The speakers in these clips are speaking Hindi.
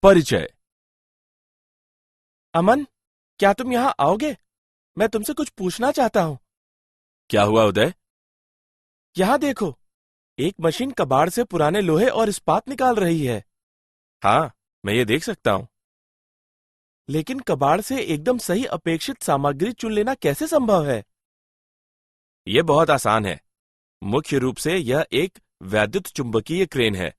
परिचय। अमन, क्या तुम यहाँ आओगे? मैं तुमसे कुछ पूछना चाहता हूँ। क्या हुआ उदय? यहाँ देखो, एक मशीन कबाड़ से पुराने लोहे और इस्पात निकाल रही है। हाँ, मैं ये देख सकता हूँ। लेकिन कबाड़ से एकदम सही अपेक्षित सामग्री चुन लेना कैसे संभव है? यह बहुत आसान है। मुख्य रूप से यह एक वैद्युत चुंबकीय क्रेन है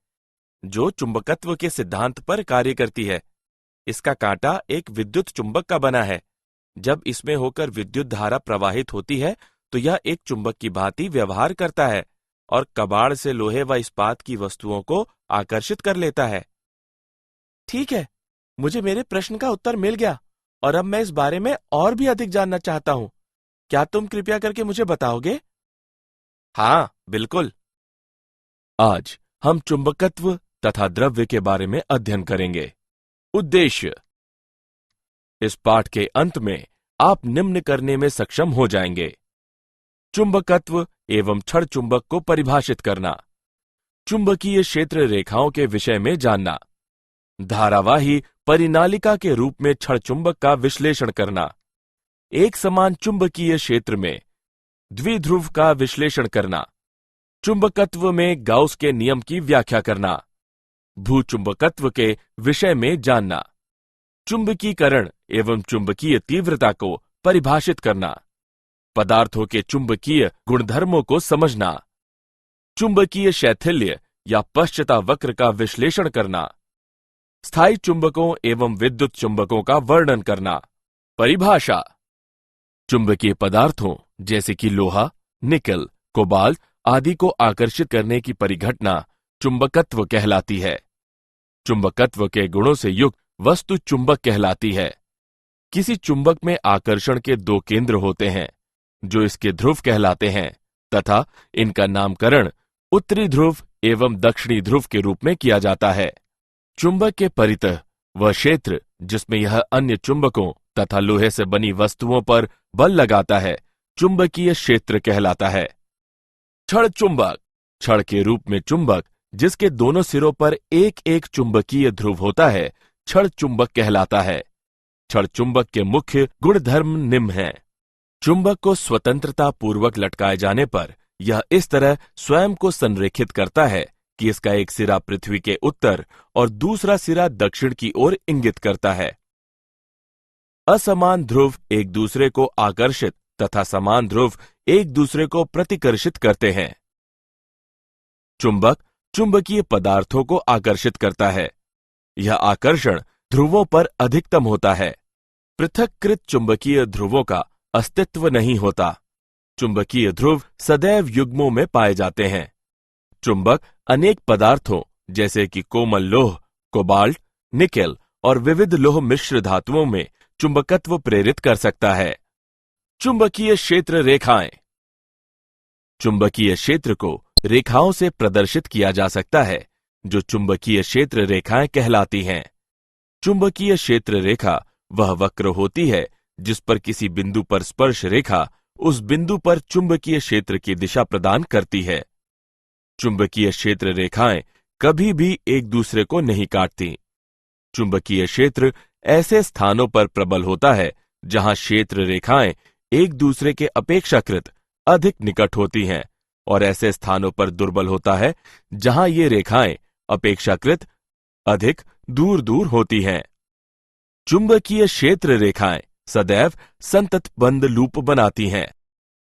जो चुंबकत्व के सिद्धांत पर कार्य करती है। इसका कांटा एक विद्युत चुंबक का बना है। जब इसमें होकर विद्युत धारा प्रवाहित होती है तो यह एक चुंबक की भांति व्यवहार करता है और कबाड़ से लोहे व इस्पात की वस्तुओं को आकर्षित कर लेता है। ठीक है, मुझे मेरे प्रश्न का उत्तर मिल गया और अब मैं इस बारे में और भी अधिक जानना चाहता हूँ। क्या तुम कृपया करके मुझे बताओगे? हाँ, बिल्कुल। आज हम चुंबकत्व तथा द्रव्य के बारे में अध्ययन करेंगे। उद्देश्य: इस पाठ के अंत में आप निम्न करने में सक्षम हो जाएंगे। चुंबकत्व एवं छड़ चुंबक को परिभाषित करना, चुंबकीय क्षेत्र रेखाओं के विषय में जानना, धारावाही परिनालिका के रूप में छड़ चुंबक का विश्लेषण करना, एक समान चुंबकीय क्षेत्र में द्विध्रुव का विश्लेषण करना, चुंबकत्व में गाउस के नियम की व्याख्या करना, भूचुंबकत्व के विषय में जानना, चुंबकीकरण एवं चुंबकीय तीव्रता को परिभाषित करना, पदार्थों के चुंबकीय गुणधर्मों को समझना, चुंबकीय शैथिल्य या पश्चता वक्र का विश्लेषण करना, स्थायी चुंबकों एवं विद्युत चुंबकों का वर्णन करना। परिभाषा: चुंबकीय पदार्थों जैसे कि लोहा, निकल, कोबाल्ट आदि को आकर्षित करने की परिघटना चुंबकत्व कहलाती है। चुंबकत्व के गुणों से युक्त वस्तु चुंबक कहलाती है। किसी चुंबक में आकर्षण के दो केंद्र होते हैं जो इसके ध्रुव कहलाते हैं तथा इनका नामकरण उत्तरी ध्रुव एवं दक्षिणी ध्रुव के रूप में किया जाता है। चुंबक के परितः वह क्षेत्र जिसमें यह अन्य चुंबकों तथा लोहे से बनी वस्तुओं पर बल लगाता है चुंबकीय क्षेत्र कहलाता है। छड़ चुंबक: छड़ के रूप में चुंबक जिसके दोनों सिरों पर एक एक चुंबकीय ध्रुव होता है छड़ चुंबक कहलाता है। छड़ चुंबक के मुख्य गुणधर्म निम्न हैं। चुंबक को स्वतंत्रता पूर्वक लटकाए जाने पर यह इस तरह स्वयं को संरेखित करता है कि इसका एक सिरा पृथ्वी के उत्तर और दूसरा सिरा दक्षिण की ओर इंगित करता है। असमान ध्रुव एक दूसरे को आकर्षित तथा समान ध्रुव एक दूसरे को प्रतिकर्षित करते हैं। चुंबक चुंबकीय पदार्थों को आकर्षित करता है। यह आकर्षण ध्रुवों पर अधिकतम होता है। पृथक्कृत चुंबकीय ध्रुवों का अस्तित्व नहीं होता। चुंबकीय ध्रुव सदैव युग्मों में पाए जाते हैं। चुंबक अनेक पदार्थों जैसे कि कोमल लोह, कोबाल्ट, निकेल और विविध लोह मिश्र धातुओं में चुंबकत्व प्रेरित कर सकता है। चुंबकीय क्षेत्र रेखाएं: चुंबकीय क्षेत्र को रेखाओं से प्रदर्शित किया जा सकता है जो चुंबकीय क्षेत्र रेखाएं कहलाती हैं। चुंबकीय क्षेत्र रेखा वह वक्र होती है जिस पर किसी बिंदु पर स्पर्श रेखा उस बिंदु पर चुंबकीय क्षेत्र की दिशा प्रदान करती है। चुंबकीय क्षेत्र रेखाएं कभी भी एक दूसरे को नहीं काटती। चुंबकीय क्षेत्र ऐसे स्थानों पर प्रबल होता है जहां क्षेत्र रेखाएं एक दूसरे के अपेक्षाकृत अधिक निकट होती हैं और ऐसे स्थानों पर दुर्बल होता है जहां ये रेखाएं अपेक्षाकृत अधिक दूर दूर होती हैं। चुंबकीय क्षेत्र रेखाएं सदैव संतत बंद लूप बनाती हैं।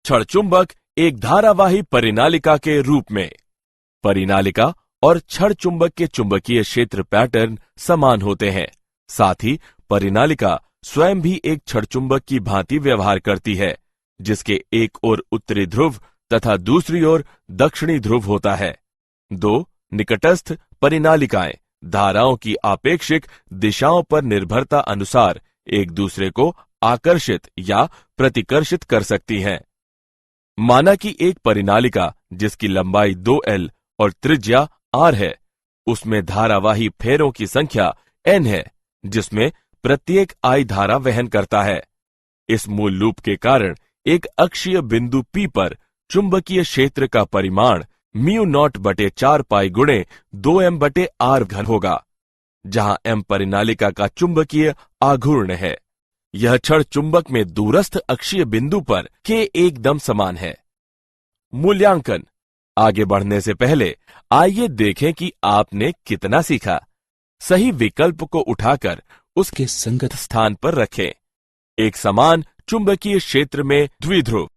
छड़ चुंबक एक धारावाही परिनालिका के रूप में। परिनालिका और छड़ चुंबक के चुंबकीय क्षेत्र पैटर्न समान होते हैं। साथ ही परिनालिका स्वयं भी एक छड़ चुंबक की भांति व्यवहार करती है जिसके एक ओर उत्तरी ध्रुव तथा दूसरी ओर दक्षिणी ध्रुव होता है। दो निकटस्थ परिनालिकाएं धाराओं की आपेक्षिक दिशाओं पर निर्भरता अनुसार एक दूसरे को आकर्षित या प्रतिकर्षित कर सकती हैं। माना कि एक परिनालिका जिसकी लंबाई 2L और त्रिज्या R है, उसमें धारावाही फेरों की संख्या N है जिसमें प्रत्येक I धारा वहन करता है। इस मूल लूप के कारण एक अक्षीय बिंदु P पर चुंबकीय क्षेत्र का परिमाण μ0/4 पाई गुणे 2m/r घन होगा। जहां m परिनालिका का चुंबकीय आघूर्ण है। यह क्षण चुंबक में दूरस्थ अक्षीय बिंदु पर के एकदम समान है। मूल्यांकन। आगे बढ़ने से पहले आइए देखें कि आपने कितना सीखा। सही विकल्प को उठाकर उसके संगत स्थान पर रखें। एक समान चुंबकीय क्षेत्र में द्विध्रुव।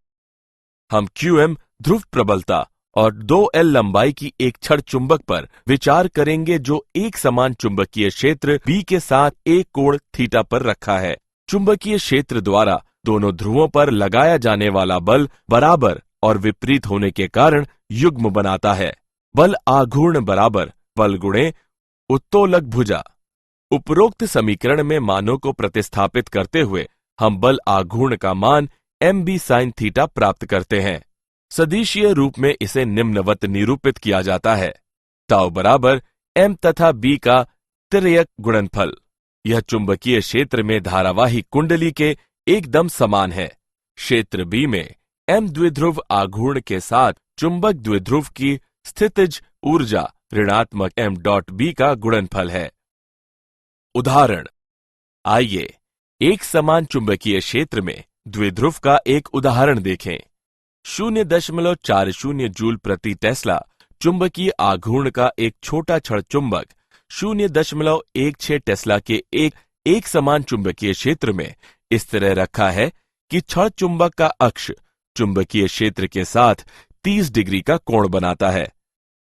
हम QM ध्रुव प्रबलता और 2L लंबाई की एक छड़ चुंबक पर विचार करेंगे जो एक समान चुंबकीय क्षेत्र B के साथ एक कोण थीटा पर रखा है। चुंबकीय क्षेत्र द्वारा दोनों ध्रुवों पर लगाया जाने वाला बल बराबर और विपरीत होने के कारण युग्म बनाता है। बल आघूर्ण बराबर बल गुणे उत्तोलक भुजा। उपरोक्त समीकरण में मानों को प्रतिस्थापित करते हुए हम बल आघूर्ण का मान mb sin थीटा प्राप्त करते हैं। सदिशीय रूप में इसे निम्नवत निरूपित किया जाता है। टाउ बराबर m तथा b का तिर्यक गुणनफल। यह चुंबकीय क्षेत्र में धारावाही कुंडली के एकदम समान है। क्षेत्र B में m द्विध्रुव आघूर्ण के साथ चुंबक द्विध्रुव की स्थितिज ऊर्जा ऋणात्मक m डॉट b का गुणनफल है। उदाहरण। आइए एक समान चुंबकीय क्षेत्र में द्विध्रुव का एक उदाहरण देखें। 0.40 जूल प्रति टेस्ला चुंबकीय आघूर्ण का एक छोटा छड़ चुंबक 0.16 टेस्ला के एक समान चुंबकीय क्षेत्र में इस तरह रखा है कि छड़ चुंबक का अक्ष चुंबकीय क्षेत्र के साथ 30 डिग्री का कोण बनाता है।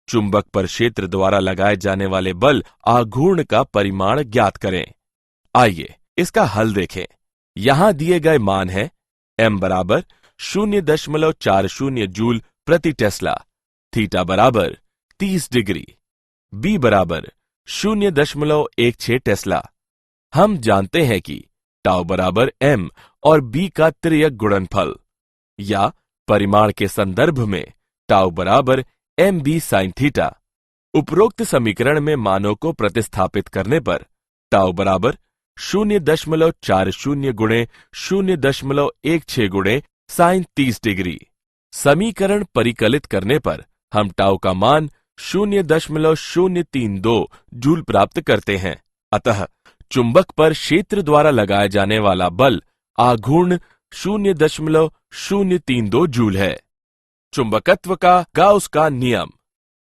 चुंबक पर क्षेत्र द्वारा लगाए जाने वाले बल आघूर्ण का परिमाण ज्ञात करें। आइए इसका हल देखें। यहां दिए गए मान है m बराबर 0.40 जूल प्रति टेस्ला, थीटा बराबर 30 डिग्री, b बराबर 0.16 टेस्ला। हम जानते हैं कि टाउ बराबर m और b का तिर्यक गुणनफल या परिमाण के संदर्भ में टाउ बराबर mb sin थीटा। उपरोक्त समीकरण में मानों को प्रतिस्थापित करने पर टाउ बराबर 0.40 गुणे 0.16 गुणे साइन 30 डिग्री। समीकरण परिकलित करने पर हम टाउ का मान 0.032 जूल प्राप्त करते हैं। अतः चुंबक पर क्षेत्र द्वारा लगाया जाने वाला बल आघूर्ण 0.032 जूल है। चुंबकत्व का गाउस का नियम।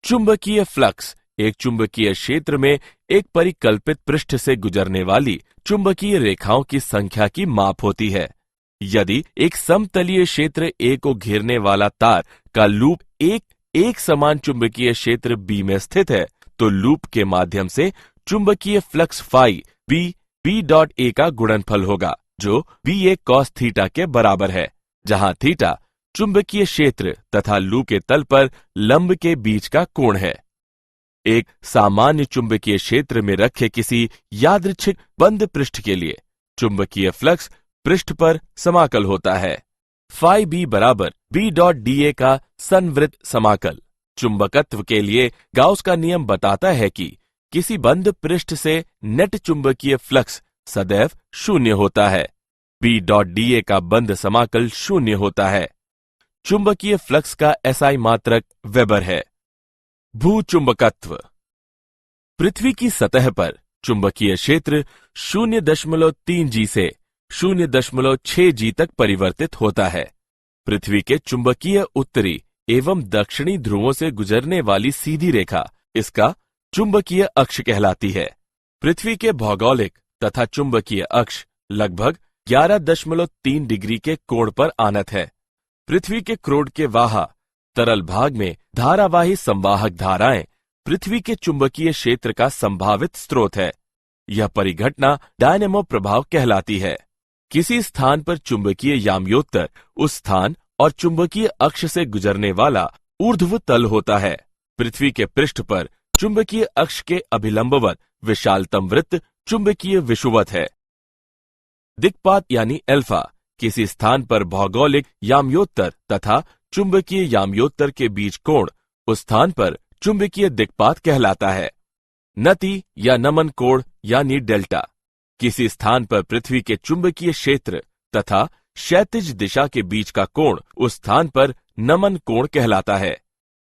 चुंबकीय फ्लक्स एक चुंबकीय क्षेत्र में एक परिकल्पित पृष्ठ से गुजरने वाली चुंबकीय रेखाओं की संख्या की माप होती है। यदि एक समतलीय क्षेत्र A को घेरने वाला तार का लूप एक समान चुंबकीय क्षेत्र B में स्थित है, तो लूप के माध्यम से चुंबकीय flux phi B dot A का गुणनफल होगा, जो BA cos थीटा के बराबर है, जहां थीटा चुंबकीय क्षेत्र तथा लूप के तल पर लंब के बीच का कोण है। एक सामान्य चुंबकीय क्षेत्र में रखे किसी यादृच्छिक बंद पृष्ठ के लिए चुंबकीय फ्लक्स पृष्ठ पर समाकल होता है। फाई B बराबर B डॉट DA का संवृत्त समाकल। चुंबकत्व के लिए गाउस का नियम बताता है कि किसी बंद पृष्ठ से नेट चुंबकीय फ्लक्स सदैव शून्य होता है। B डॉट DA का बंद समाकल शून्य होता है। चुंबकीय फ्लक्स का SI मात्रक वेबर है। भूचुंबकत्व। पृथ्वी की सतह पर चुंबकीय क्षेत्र 0.3 G से 0.6 G तक परिवर्तित होता है। पृथ्वी के चुंबकीय उत्तरी एवं दक्षिणी ध्रुवों से गुजरने वाली सीधी रेखा इसका चुंबकीय अक्ष कहलाती है। पृथ्वी के भौगोलिक तथा चुंबकीय अक्ष लगभग 11.3 डिग्री के कोण पर आनत है। पृथ्वी के क्रोड के वाहा तरल भाग में धारावाही संवाहक धाराएं पृथ्वी के चुंबकीय क्षेत्र का संभावित स्रोत है। यह परिघटना डायनेमो प्रभाव कहलाती है। किसी स्थान पर चुंबकीय याम्योत्तर उस स्थान और चुंबकीय अक्ष से गुजरने वाला ऊर्ध्व तल होता है। पृथ्वी के पृष्ठ पर चुंबकीय अक्ष के अभिलंबवत विशालतम वृत्त चुंबकीय विषुवत है। दिक्पात यानी अल्फा किसी स्थान पर भौगोलिक याम्योत्तर तथा चुंबकीय याम्योत्तर के बीच कोण उस स्थान पर चुंबकीय दिक्पात कहलाता है। नति या नमन कोण यानी डेल्टा किसी स्थान पर पृथ्वी के चुंबकीय क्षेत्र तथा क्षैतिज दिशा के बीच का कोण उस स्थान पर नमन कोण कहलाता है।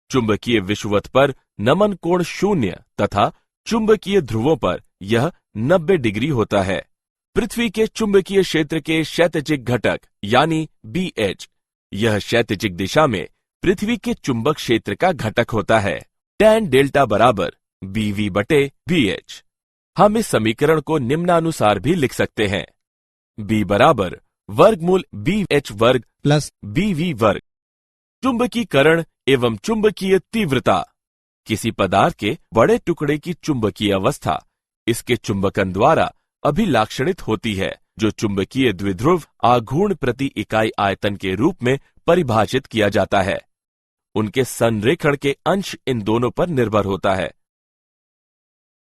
चुंबकीय विषुवत पर नमन कोण 0 तथा चुंबकीय ध्रुवों पर यह 90 डिग्री होता है। पृथ्वी के चुंबकीय क्षेत्र के क्षैतिजिक घटक यानी BH, यह क्षैतिजिक दिशा में पृथ्वी के चुंबक क्षेत्र का घटक होता है। tan डेल्टा बराबर BV बटे BH। हम इस समीकरण को निम्नानुसार भी लिख सकते हैं। B बराबर वर्गमूल BH वर्ग प्लस BV वर्ग। चुंबकीकरण एवं चुंबकीय तीव्रता। किसी पदार्थ के बड़े टुकड़े की चुंबकीय अवस्था इसके चुंबकन द्वारा अभिलाक्षणित होती है, जो चुंबकीय द्विध्रुव आघूर्ण प्रति इकाई आयतन के रूप में परिभाषित किया जाता है। उनके संरेखण के अंश इन दोनों पर निर्भर होता है।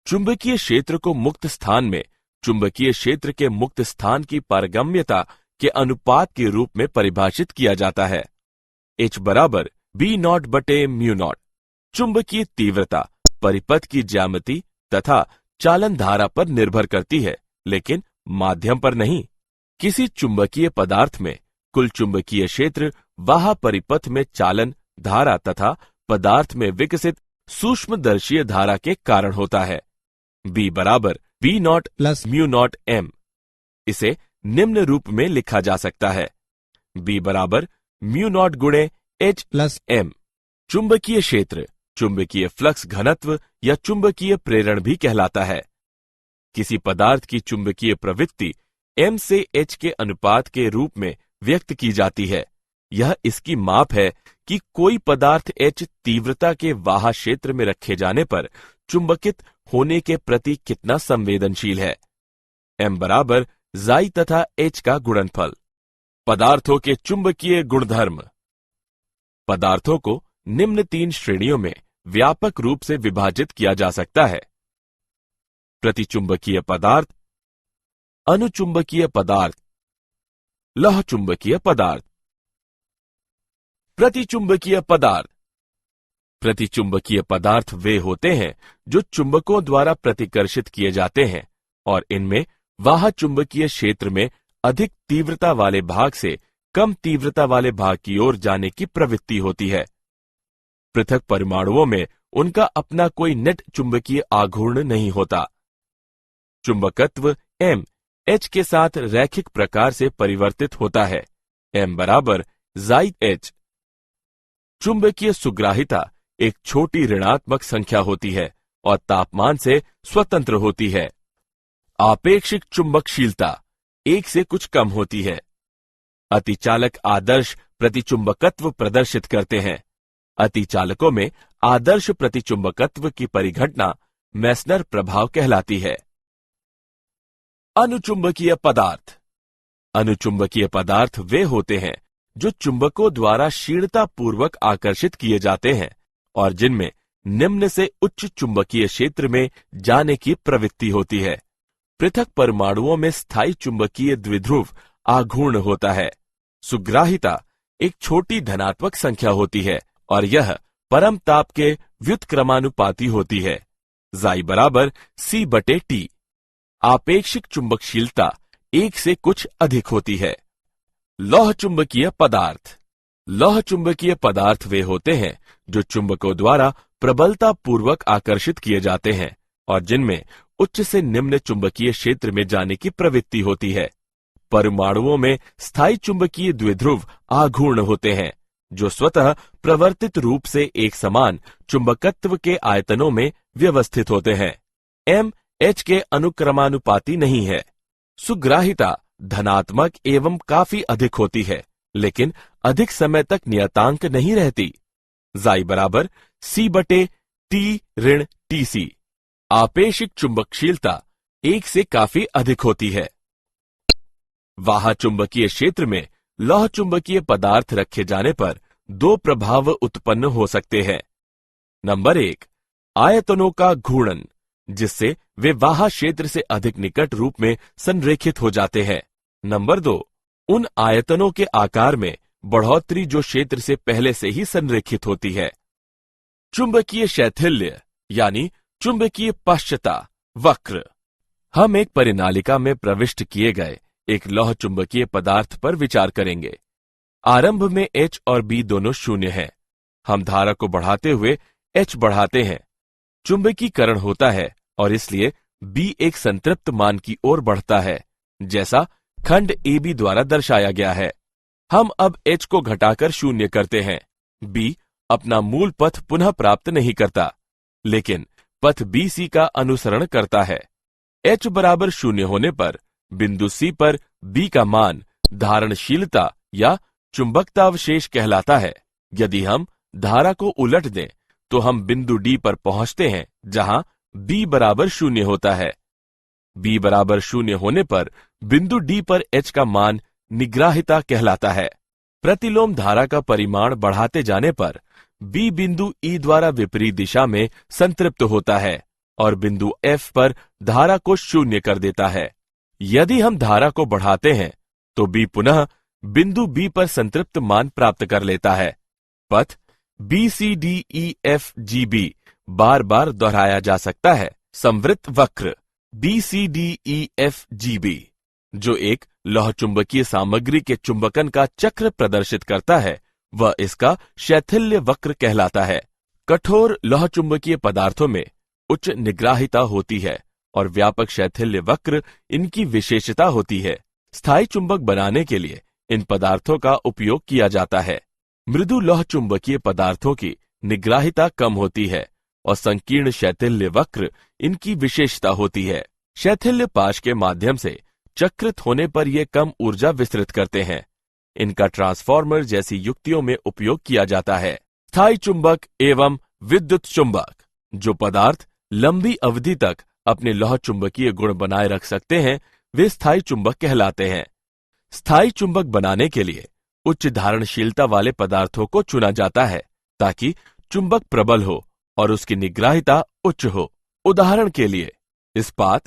चुंबकीय क्षेत्र को मुक्त स्थान में चुंबकीय क्षेत्र के मुक्त स्थान की पारगम्यता के अनुपात के रूप में परिभाषित किया जाता है। H बराबर B0 बटे म्यू0। चुंबकीय तीव्रता परिपथ की ज्यामिति तथा चालन धारा पर निर्भर करती है, लेकिन माध्यम पर नहीं। किसी चुंबकीय पदार्थ में कुल चुंबकीय क्षेत्र वाह परिपथ में चालन धारा तथा पदार्थ में विकसित सूक्ष्मदर्शीय धारा के कारण होता है। B बराबर B0 प्लस म्यू0 M। इसे निम्न रूप में लिखा जा सकता है। B बराबर म्यू0 गुणे H प्लस M। चुंबकीय क्षेत्र चुंबकीय फ्लक्स घनत्व या चुंबकीय प्रेरण भी कहलाता है। किसी पदार्थ की चुंबकीय प्रवृत्ति M से H के अनुपात के रूप में व्यक्त की जाती है। यह इसकी माप है कि कोई पदार्थ H तीव्रता के वाह क्षेत्र में रखे जाने पर चुंबकित होने के प्रति कितना संवेदनशील है। M बराबर जाई तथा H का गुणनफल। पदार्थों के चुंबकीय गुणधर्म। पदार्थों को निम्न 3 श्रेणियों में व्यापक रूप से विभाजित किया जा सकता है। प्रतिचुंबकीय पदार्थ, अनुचुंबकीय पदार्थ, लौह चुंबकीय पदार्थ। प्रतिचुंबकीय पदार्थ। प्रतिचुंबकीय पदार्थ वे होते हैं जो चुंबकों द्वारा प्रतिकर्षित किए जाते हैं और इनमें वाह चुंबकीय क्षेत्र में अधिक तीव्रता वाले भाग से कम तीव्रता वाले भाग की ओर जाने की प्रवृत्ति होती है। पृथक परमाणुओं में उनका अपना कोई नेट चुंबकीय आघूर्ण नहीं होता। चुंबकत्व M H के साथ रैखिक प्रकार से परिवर्तित होता है। M बराबर जाई H। चुंबकीय सुग्राहिता एक छोटी ऋणात्मक संख्या होती है और तापमान से स्वतंत्र होती है। आपेक्षिक चुंबकशीलता 1 से कुछ कम होती है। अतिचालक आदर्श प्रतिचुंबकत्व प्रदर्शित करते हैं। अतिचालकों में आदर्श प्रतिचुंबकत्व की परिघटना मेसनर प्रभाव कहलाती है। अनुचुंबकीय पदार्थ। अनुचुंबकीय पदार्थ वे होते हैं जो चुंबकों द्वारा क्षीणतापूर्वक आकर्षित किए जाते हैं और जिनमें निम्न से उच्च चुंबकीय क्षेत्र में जाने की प्रवृत्ति होती है। पृथक परमाणुओं में स्थायी चुंबकीय द्विध्रुव आघूर्ण होता है। सुग्राहिता एक छोटी धनात्मक संख्या होती है और यह परम ताप के व्युत्क्रमानुपाती होती है। जाई बराबर C बटे T। आपेक्षिक चुंबकशीलता 1 से कुछ अधिक होती है। लौह चुंबकीय पदार्थ। लौह चुंबकीय पदार्थ वे होते हैं जो चुंबकों द्वारा प्रबलता पूर्वक आकर्षित किए जाते हैं और जिनमें उच्च से निम्न चुंबकीय क्षेत्र में जाने की प्रवृत्ति होती है। परमाणुओं में स्थायी चुंबकीय द्विध्रुव आघूर्ण होते हैं जो स्वतः प्रवर्तित रूप से एक समान चुंबकत्व के आयतनों में व्यवस्थित होते हैं। M H के अनुक्रमानुपाती नहीं है। सुग्राहिता धनात्मक एवं काफी अधिक होती है, लेकिन अधिक समय तक नियतांक नहीं रहती। जाई बराबर C बटे T ऋण TC। आपेक्षिक चुंबकशीलता 1 से काफी अधिक होती है। वाह चुंबकीय क्षेत्र में लौह चुंबकीय पदार्थ रखे जाने पर 2 प्रभाव उत्पन्न हो सकते हैं। नंबर 1, आयतनों का घूर्णन, जिससे वे वाह क्षेत्र से अधिक निकट रूप में संरेखित हो जाते हैं। नंबर 2, उन आयतनों के आकार में बढ़ोतरी जो क्षेत्र से पहले से ही संरेखित होती है। चुंबकीय शैथिल्य यानी चुंबकीय पश्चता वक्र। हम एक परिनालिका में प्रविष्ट किए गए एक लौह चुंबकीय पदार्थ पर विचार करेंगे। आरंभ में H और B दोनों शून्य हैं। हम धारा को बढ़ाते हुए H बढ़ाते हैं। चुंबकीकरण होता है और इसलिए B एक संतृप्त मान की ओर बढ़ता है, जैसा खंड AB द्वारा दर्शाया गया है। हम अब H को घटाकर 0 करते हैं। B अपना मूल पथ पुनः प्राप्त नहीं करता, लेकिन पथ BC का अनुसरण करता है। H बराबर 0 होने पर बिंदु C पर B का मान धारणशीलता या चुंबकतावशेष कहलाता है। यदि हम धारा को उलट दें तो हम बिंदु D पर पहुंचते हैं, जहां B बराबर 0 होता है। B बराबर 0 होने पर बिंदु D पर H का मान निग्राहिता कहलाता है। प्रतिलोम धारा का परिमाण बढ़ाते जाने पर B बिंदु E द्वारा विपरीत दिशा में संतृप्त होता है और बिंदु F पर धारा को 0 कर देता है। यदि हम धारा को बढ़ाते हैं तो B पुनः बिंदु B पर संतृप्त मान प्राप्त कर लेता है। पथ BCDEFGB बार बार दोहराया जा सकता है। संवृत्त वक्र BCDEFGB, जो एक लौह चुंबकीय सामग्री के चुंबकन का चक्र प्रदर्शित करता है, वह इसका शैथिल्य वक्र कहलाता है। कठोर लौह चुंबकीय पदार्थों में उच्च निग्राहिता होती है और व्यापक शैथिल्य वक्र इनकी विशेषता होती है। स्थायी चुंबक बनाने के लिए इन पदार्थों का उपयोग किया जाता है। मृदु लौह चुंबकीय पदार्थों की निग्राहिता कम होती है और संकीर्ण शैथिल्य वक्र इनकी विशेषता होती है। शैथिल्य पाश के माध्यम से चक्रित होने पर ये कम ऊर्जा विस्तृत करते हैं। इनका ट्रांसफार्मर जैसी युक्तियों में उपयोग किया जाता है। स्थायी चुंबक एवं विद्युत चुंबक, जो पदार्थ लंबी अवधि तक अपने लौह चुंबकीय गुण बनाए रख सकते हैं, वे स्थायी चुंबक कहलाते हैं। स्थायी चुंबक बनाने के लिए उच्च धारणशीलता वाले पदार्थों को चुना जाता है ताकि चुंबक प्रबल हो और उसकी निग्राहिता उच्च हो। उदाहरण के लिए इस्पात,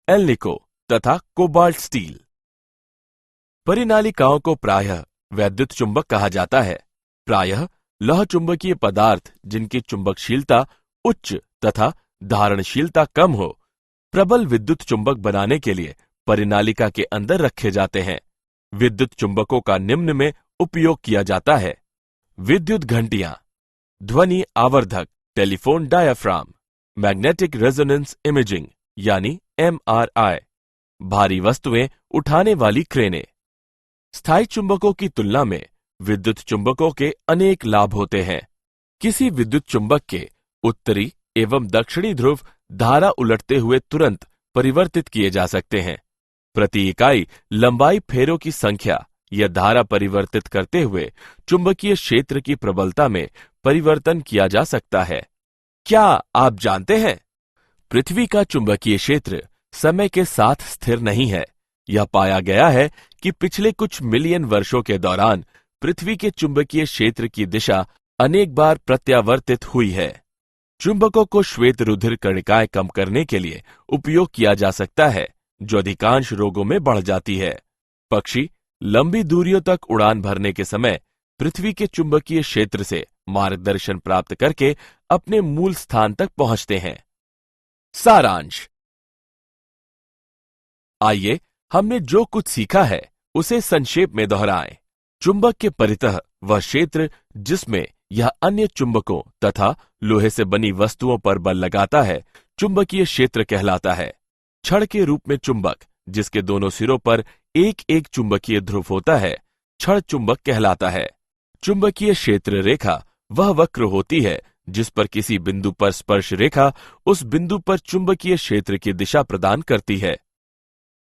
एल्निको तथा कोबाल्ट स्टील। परिनालिकाओं को प्रायः वैद्युत चुंबक कहा जाता है। प्रायः लौह चुंबकीय पदार्थ जिनकी चुंबकशीलता उच्च तथा धारणशीलता कम हो, प्रबल विद्युत चुंबक बनाने के लिए परिनालिका के अंदर रखे जाते हैं। विद्युत चुंबकों का निम्न में उपयोग किया जाता है: विद्युत घंटियां, ध्वनि आवर्धक, telephone diaphragm, magnetic resonance imaging यानी MRI, भारी वस्तुएं उठाने वाली क्रेनें। स्थायी चुंबकों की तुलना में विद्युत चुंबकों के अनेक लाभ होते हैं। किसी विद्युत चुंबक के उत्तरी एवं दक्षिणी ध्रुव धारा उलटते हुए तुरंत परिवर्तित किए जा सकते हैं। प्रति इकाई लंबाई फेरों की संख्या या धारा परिवर्तित करते हुए चुंबकीय क्षेत्र की प्रबलता में परिवर्तन किया जा सकता है। क्या आप जानते हैं, पृथ्वी का चुंबकीय क्षेत्र समय के साथ स्थिर नहीं है। यह पाया गया है कि पिछले कुछ मिलियन वर्षों के दौरान पृथ्वी के चुंबकीय क्षेत्र की दिशा अनेक बार प्रत्यावर्तित हुई है। चुंबकों को श्वेत रुधिर कणिकाएं कम करने के लिए उपयोग किया जा सकता है, जो अधिकांश रोगों में बढ़ जाती है। पक्षी लंबी दूरियों तक उड़ान भरने के समय पृथ्वी के चुंबकीय क्षेत्र से मार्गदर्शन प्राप्त करके अपने मूल स्थान तक पहुंचते हैं। सारांश। आइए हमने जो कुछ सीखा है उसे संक्षेप में दोहराएं। चुंबक के परितः वह क्षेत्र जिसमें यह अन्य चुंबकों तथा लोहे से बनी वस्तुओं पर बल लगाता है, चुंबकीय क्षेत्र कहलाता है। छड़ के रूप में चुंबक, जिसके दोनों सिरों पर एक एक चुंबकीय ध्रुव होता है, छड़ चुंबक कहलाता है। चुंबकीय क्षेत्र रेखा वह वक्र होती है जिस पर किसी बिंदु पर स्पर्श रेखा उस बिंदु पर चुंबकीय क्षेत्र की दिशा प्रदान करती है।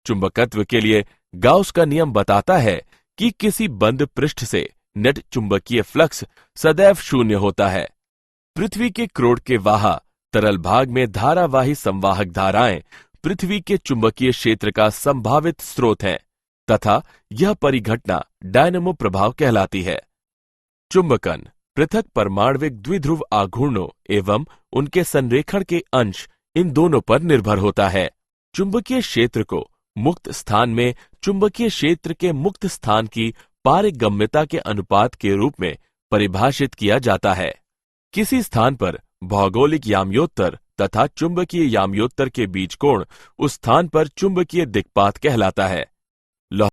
चुंबकत्व के लिए गाउस का नियम बताता है कि किसी बंद पृष्ठ से नेट चुंबकीय फ्लक्स सदैव 0 होता है। पृथ्वी के क्रोड के वाहा तरल भाग में धारावाही संवाहक धाराएं पृथ्वी के चुंबकीय क्षेत्र का संभावित स्रोत हैं तथा यह परिघटना डायनेमो प्रभाव कहलाती है। चुंबकन पृथक परमाण्विक द्विध्रुव आघूर्णों एवं उनके संरेखण के अंश, इन दोनों पर निर्भर होता है। चुंबकीय क्षेत्र को मुक्त स्थान में चुंबकीय क्षेत्र के मुक्त स्थान की पारगम्यता के अनुपात के रूप में परिभाषित किया जाता है। किसी स्थान पर भौगोलिक याम्योत्तर तथा चुंबकीय याम्योत्तर के बीच कोण उस स्थान पर चुंबकीय दिक्पात कहलाता है।